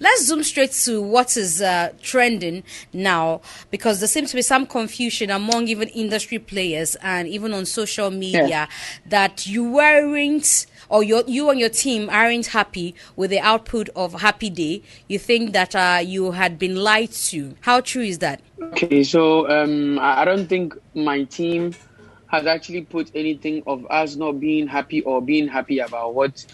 Let's zoom straight to what is trending now, because there seems to be some confusion among even industry players and even on social media that you weren't, or you and your team aren't happy with the output of Happy Day. You think that you had been lied to. How true is that? Okay, so I don't think my team has actually put anything of us not being happy or being happy about what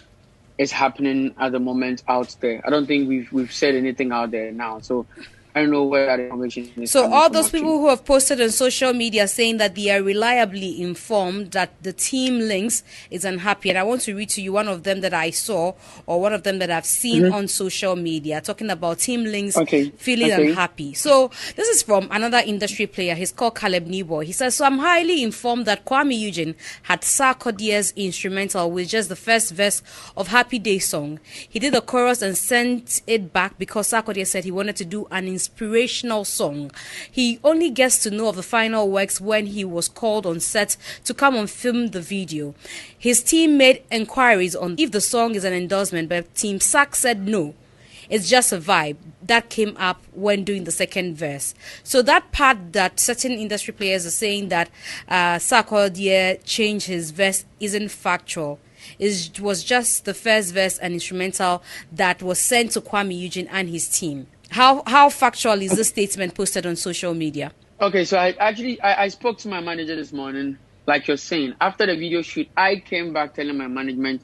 is happening at the moment out there. I don't think we've said anything out there now. So I don't know where that information is So coming all from those actually. people who have posted on social media saying that they are reliably informed that the team links is unhappy, and I want to read to you one of them that I saw, or one of them that I've seen on social media, talking about team links feeling unhappy. So this is from another industry player. He's called Caleb Nibo. He says, so I'm highly informed that Kuami Eugene had Sarkodie's instrumental with just the first verse of Happy Day song. He did the chorus and sent it back because Sarkodie said he wanted to do an inspirational song. He only gets to know of the final works when he was called on set to come and film the video. His team made inquiries on if the song is an endorsement, but Team Sack said no. It's just a vibe. That came up when doing the second verse. So that part that certain industry players are saying that Sarkodie changed his verse isn't factual. It was just the first verse and instrumental that was sent to Kuami Eugene and his team. How factual is this statement posted on social media? Okay, so I spoke to my manager this morning, like you're saying. After the video shoot, I came back telling my management,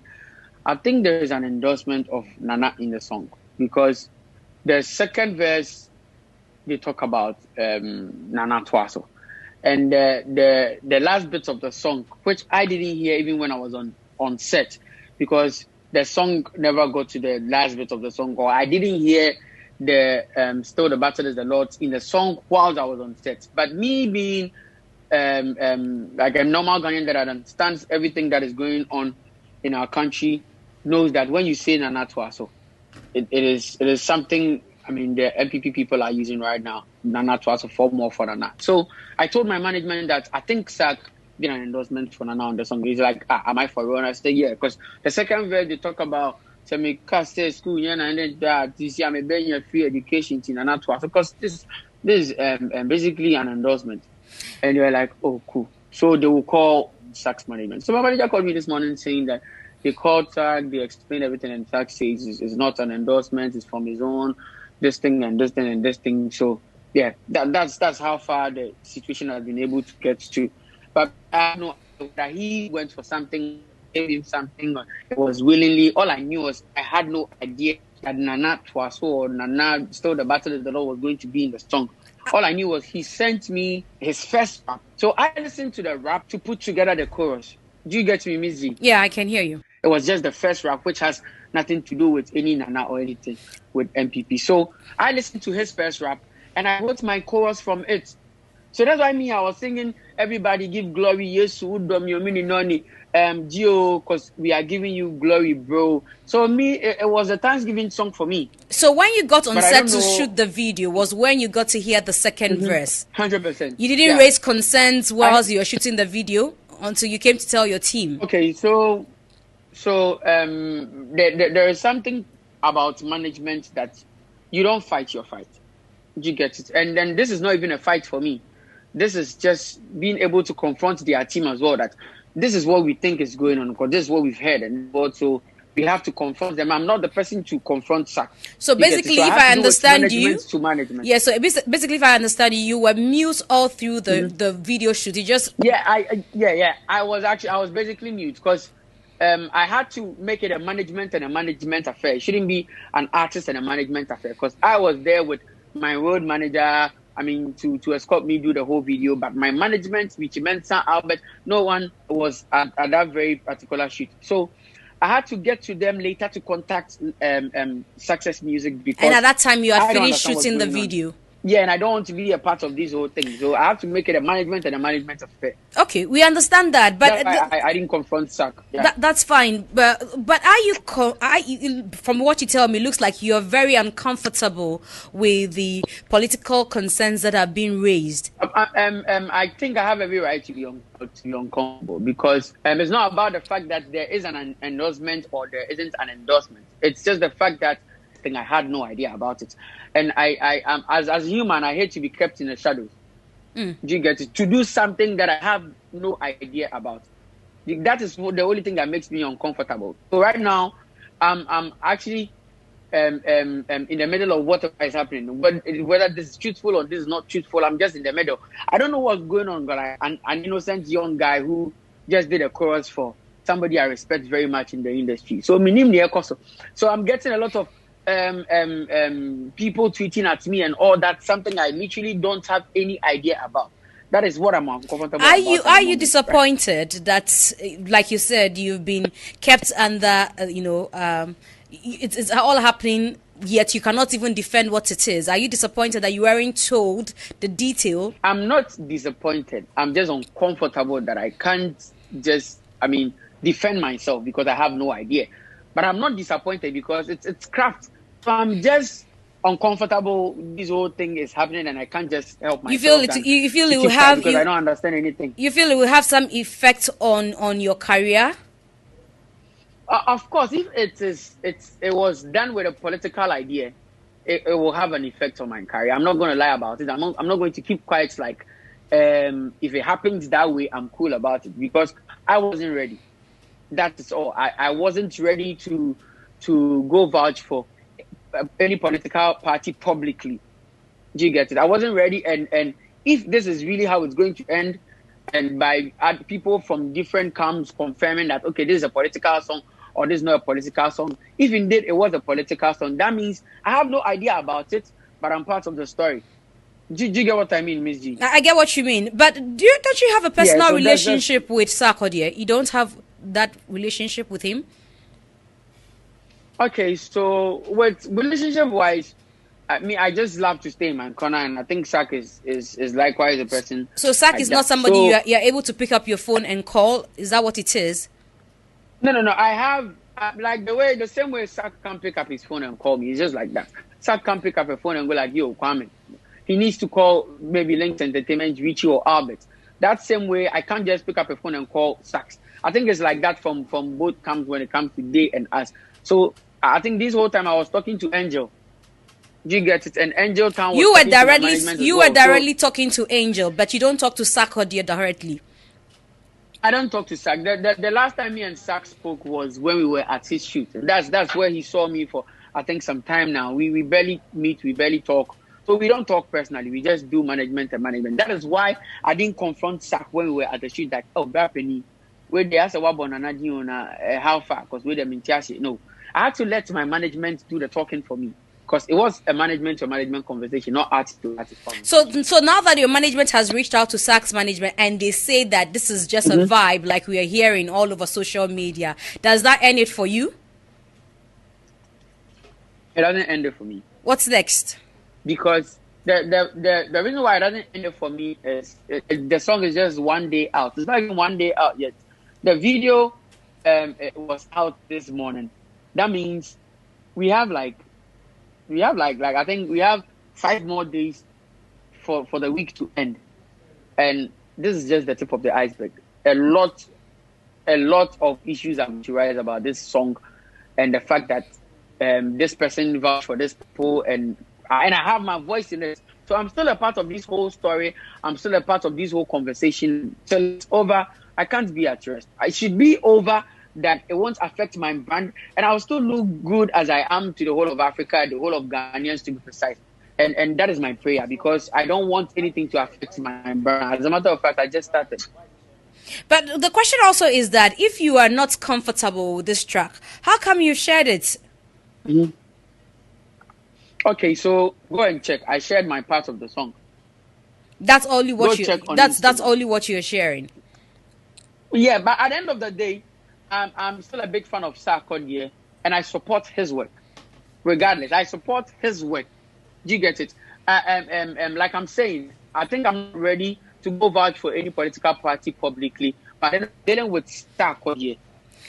I think there is an endorsement of Nana in the song, because the second verse they talk about Nana Twaso, and the last bits of the song, which I didn't hear even when I was on set, because the song never got to the last bit of the song, or I didn't hear the Still the Battle is the Lord's in the song while I was on set. But me being like a normal Ghanaian that understands everything that is going on in our country, knows that when you say Nana Twaso, it is something, I mean, the MPP people are using right now, Nana Twaso for more for Nana. So I told my management that I think Sack did an endorsement for Nana on the song. He's like, am I for real? And I said, yeah, because the second verse they talk about me stay school, and then that this year I'm a free education in Nana Twaso, because this is basically an endorsement. And they were like, oh, cool. So they will call Sack's management. So my manager called me this morning saying that they called Sack, they explained everything, and Sack says it's not an endorsement, it's from his own, this thing and this thing and this thing. So yeah, that's how far the situation has been able to get to. But I know that he went for something, gave him something, it was willingly. All I knew was I had no idea that Nana Twaso or Nana Still the Battle of the Lord was going to be in the song. All I knew was he sent me his first rap. So I listened to the rap to put together the chorus. Do you get me, Mizzy? Yeah, I can hear you. It was just the first rap, which has nothing to do with any Nana or anything with MPP. So I listened to his first rap and I wrote my chorus from it. So that's why I was singing, everybody give glory, Yesu, Udom, Yomini, Noni, Gio, because we are giving you glory, bro. So it was a Thanksgiving song for me. So when you got on set to shoot the video was when you got to hear the second verse? 100%. You didn't raise concerns whilst you were shooting the video until you came to tell your team? Okay, so there is something about management that you don't fight your fight. You get it? And then this is not even a fight for me. This is just being able to confront their team as well, that this is what we think is going on, because this is what we've heard, and also we have to confront them. I'm not the person to confront Sack. So basically, if I understand you, to management. Yeah. So basically, if I understand you, you were mute all through the video shoot. You just I was basically mute because I had to make it a management and a management affair. It shouldn't be an artist and a management affair, because I was there with my road manager. I mean, to escort me do the whole video, but my management, which meant San Albert, no one was at that very particular shoot. So I had to get to them later to contact Success Music, because and at that time you had finished shooting the video. Yeah, and I don't want to be a part of this whole thing, so I have to make it a management and a management affair. Okay, we understand that, but I didn't confront Sack. Yeah. That's fine, but are you from what you tell me, looks like you're very uncomfortable with the political concerns that are being raised. I think I have every right to be uncomfortable, because it's not about the fact that there is an endorsement or there isn't an endorsement. It's just the fact that thing. I had no idea about it. And I am, as a human, I hate to be kept in the shadows. Do you get it? To do something that I have no idea about. That is the only thing that makes me uncomfortable. So right now, I'm actually in the middle of whatever is happening. Whether this is truthful or this is not truthful, I'm just in the middle. I don't know what's going on, but I'm an innocent young guy who just did a chorus for somebody I respect very much in the industry. So I'm getting a lot of people tweeting at me and all that, something I literally don't have any idea about. That is what I'm uncomfortable about. Are you disappointed that, like you said, you've been kept under, it's all happening, yet you cannot even defend what it is? Are you disappointed that you weren't told the detail? I'm not disappointed. I'm just uncomfortable that I can't just, defend myself because I have no idea. But I'm not disappointed because it's craft. So I'm just uncomfortable. This whole thing is happening and I can't just help myself. You feel it will have, because I don't understand anything. You feel it will have some effect on your career? Of course, if it was done with a political idea, it will have an effect on my career. I'm not going to lie about it. I'm not going to keep quiet. Like, if it happens that way, I'm cool about it because I wasn't ready. That is all. I wasn't ready to go vouch for any political party publicly. Do you get it? I wasn't ready. And if this is really how it's going to end, and by people from different camps confirming that, okay, this is a political song or this is not a political song, if indeed it was a political song, that means I have no idea about it, but I'm part of the story. Do you get what I mean, Miss G? I get what you mean. But don't you have a personal relationship with Sarkodie? You don't have that relationship with him? Okay, so with relationship-wise, I just love to stay in my corner, and I think Sark is likewise a person. So Sark is not somebody you're able to pick up your phone and call? Is that what it is? No. I have, the same way Sark can pick up his phone and call me. It's just like that. Sark can pick up a phone and go like, yo, Kuami. He needs to call maybe Links Entertainment, Richie or Albert. That same way, I can't just pick up a phone and call Sark. I think it's like that from both camps when it comes to they and us. So I think this whole time I was talking to Angel. Do you get it? And Angel Town was you were directly talking to Angel, but you don't talk to Sarkodie directly. I don't talk to Sark. The last time me and Sark spoke was when we were at his shoot. That's where he saw me for I think some time now. We barely meet, we barely talk. So we don't talk personally. We just do management and management. That is why I didn't confront Sark when we were at the shoot. Like, oh, Brapenny, where they asked about how far? Because we're them in Tiashi. No, I had to let my management do the talking for me. Because it was a management to management conversation, not artist to artist conversation. So now that your management has reached out to Sark's management and they say that this is just a vibe like we are hearing all over social media, does that end it for you? It doesn't end it for me. What's next? Because the reason why it doesn't end it for me is the song is just one day out. It's not even one day out yet. The video it was out this morning. That means we have I think we have 5 more days for the week to end. And this is just the tip of the iceberg. A lot of issues are materialized about this song and the fact that this person vouched for this people and I have my voice in it. So I'm still a part of this whole story. I'm still a part of this whole conversation. Till it's over, I can't be at rest. I should be over that it won't affect my brand. And I'll still look good as I am to the whole of Africa, the whole of Ghanaians to be precise. And that is my prayer because I don't want anything to affect my brand. As a matter of fact, I just started. But the question also is that if you are not comfortable with this track, how come you shared it? Okay, so go and check. I shared my part of the song. That's only what that's only what you're sharing. Yeah, but at the end of the day, I'm still a big fan of Sarkodie and I support his work. Regardless, I support his work. Do you get it? Like I'm saying, I think I'm ready to go vouch for any political party publicly. But then dealing with Sarkodie,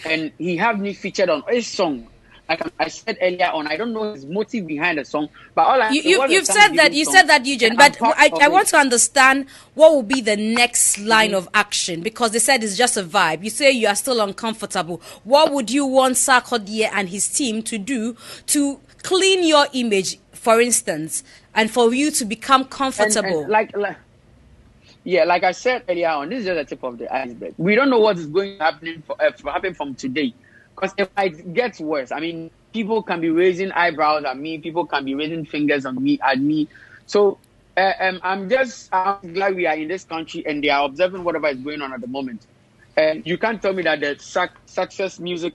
and he have me featured on his song. Like I said earlier on, I don't know his motive behind the song, but you said that, Eugene. But I want to understand what will be the next line of action because they said it's just a vibe. You say you are still uncomfortable. What would you want Sarkodie and his team to do to clean your image, for instance, and for you to become comfortable. And like I said earlier on, this is just the tip of the iceberg. We don't know what is going to happen from today, because it might get worse. I mean, people can be raising eyebrows at me. People can be raising fingers at me. So I'm glad we are in this country and they are observing whatever is going on at the moment. And you can't tell me that the success music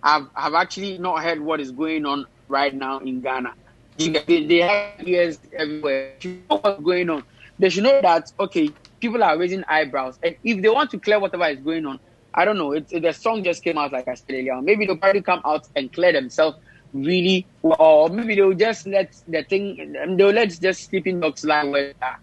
have actually not heard what is going on right now in Ghana. They have ears everywhere. You know what's going on. They should know that, okay, people are raising eyebrows. And if they want to clear whatever is going on, I don't know, the song just came out, like I said earlier. Maybe they'll probably come out and clear themselves really, or maybe they'll just let the thing, they'll let just sleeping dogs lie where they are.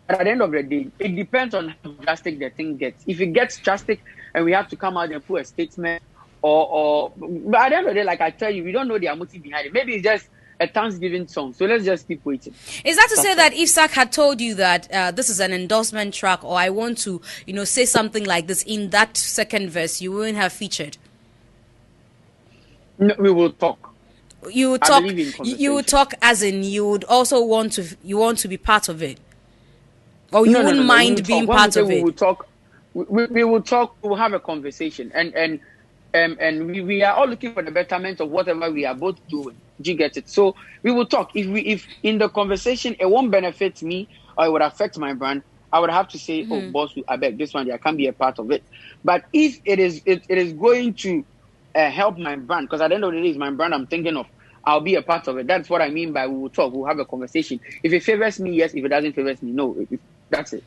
But at the end of the day, it depends on how drastic the thing gets. If it gets drastic and we have to come out and put a statement, but at the end of the day, like I tell you, we don't know their motive behind it. Maybe it's just a Thanksgiving song. So let's just keep waiting. Is that to say that if Sark had told you that this is an endorsement track, or I want to, say something like this in that second verse, you wouldn't have featured? No, we will talk. You would talk. You would talk, as in you would also want to be part of it, or you wouldn't mind being part of it. We will talk. We will talk. We will have a conversation, and we are all looking for the betterment of whatever we are both doing. Do you get it? So we will talk. If in the conversation it won't benefit me or it would affect my brand, I would have to say, oh boss, I beg this one, I can't be a part of it. But if it is going to help my brand, because at the end of the day, it's my brand I'm thinking of, I'll be a part of it. That's what I mean by we will talk. We'll have a conversation. If it favors me, yes. If it doesn't favor me, no. That's it.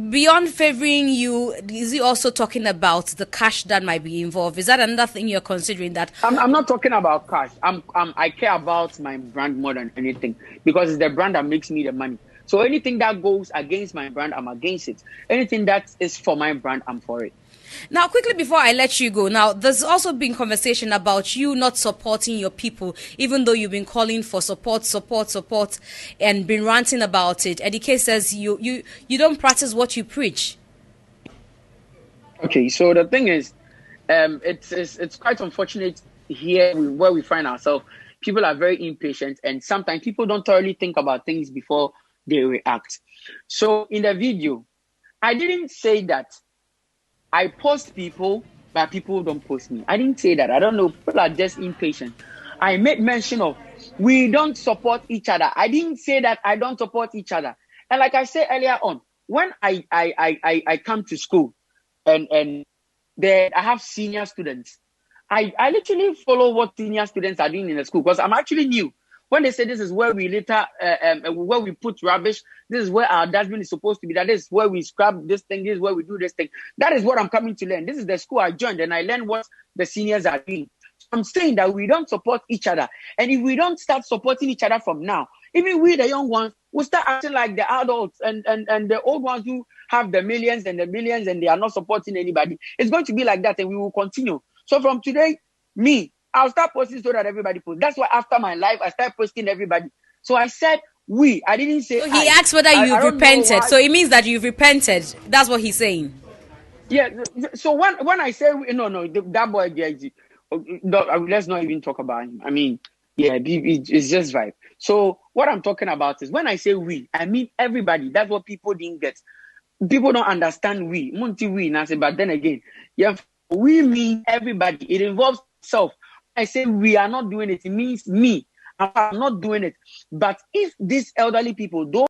Beyond favoring you, is he also talking about the cash that might be involved? Is that another thing you're considering? That I'm not talking about cash. I care about my brand more than anything, because it's the brand that makes me the money. So anything that goes against my brand, I'm against it. Anything that is for my brand, I'm for it. Now, quickly before I let you go, now there's also been conversation about you not supporting your people, even though you've been calling for support, and been ranting about it. Eddie K says you don't practice what you preach. Okay, so the thing is, it's quite unfortunate here where we find ourselves. People are very impatient, and sometimes people don't thoroughly think about things before they react. So in the video, I didn't say that I post people, but people don't post me. I didn't say that. I don't know. People are just impatient. I made mention of we don't support each other. I didn't say that I don't support each other. And like I said earlier on, when I come to school and there I have senior students, I literally follow what senior students are doing in the school, because I'm actually new. When they say this is where we later, where we put rubbish, this is where our dustbin is supposed to be, that is where we scrap this thing, this is where we do this thing. That is what I'm coming to learn. This is the school I joined, and I learned what the seniors are doing. So I'm saying that we don't support each other. And if we don't start supporting each other from now, even we, the young ones, will start acting like the adults and the old ones who have the millions and the millions and they are not supporting anybody. It's going to be like that, and we will continue. So from today, I'll start posting so that everybody posts. That's why after my life, I start posting everybody. So I said I didn't say he asked whether you've repented. So it means that you've repented. That's what he's saying. Yeah. So when I say that boy, let's not even talk about him. I mean, yeah, it's just vibe. So what I'm talking about is when I say I mean everybody. That's what people didn't get. People don't understand but then again, yeah, we mean everybody. It involves self. I say we are not doing it. It means me. I'm not doing it. But if these elderly people don't